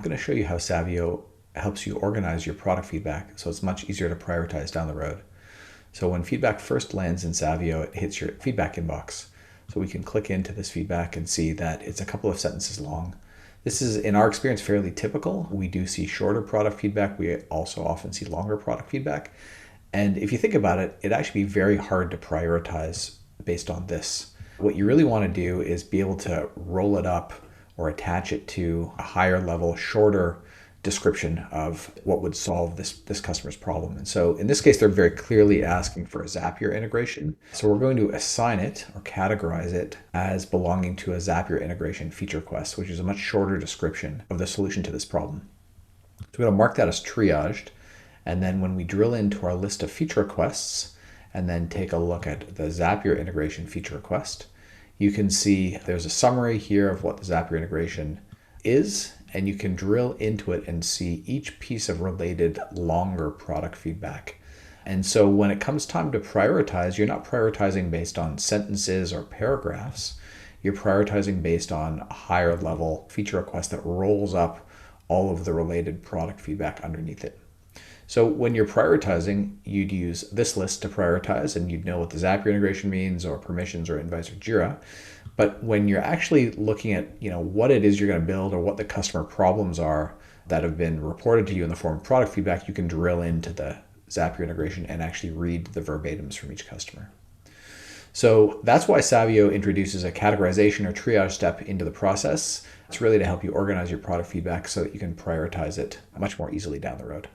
going to show you how Savio helps you organize your product feedback so it's much easier to prioritize down the road. So when feedback first lands in Savio, it hits your feedback inbox. So we can click into this feedback and see that it's a couple of sentences long. This is, in our experience, fairly typical. We do see shorter product feedback. We also often see longer product feedback. And if you think about it, it'd actually be very hard to prioritize based on this. What you really want to do is be able to roll it up or attach it to a higher level, shorter description of what would solve this customer's problem. And so in this case, they're very clearly asking for a Zapier integration. So we're going to assign it or categorize it as belonging to a Zapier integration feature request, which is a much shorter description of the solution to this problem. So we're going to mark that as triaged. And then when we drill into our list of feature requests and then take a look at the Zapier integration feature request, you can see there's a summary here of what the Zapier integration is, and you can drill into it and see each piece of related longer product feedback. And so when it comes time to prioritize, you're not prioritizing based on sentences or paragraphs. You're prioritizing based on a higher level feature request that rolls up all of the related product feedback underneath it. So when you're prioritizing, you'd use this list to prioritize, and you'd know what the Zapier integration means, or permissions, or invites, or Jira. But when you're actually looking at what it is you're going to build or what the customer problems are that have been reported to you in the form of product feedback, you can drill into the Zapier integration and actually read the verbatims from each customer. So that's why Savio introduces a categorization or triage step into the process. It's really to help you organize your product feedback so that you can prioritize it much more easily down the road.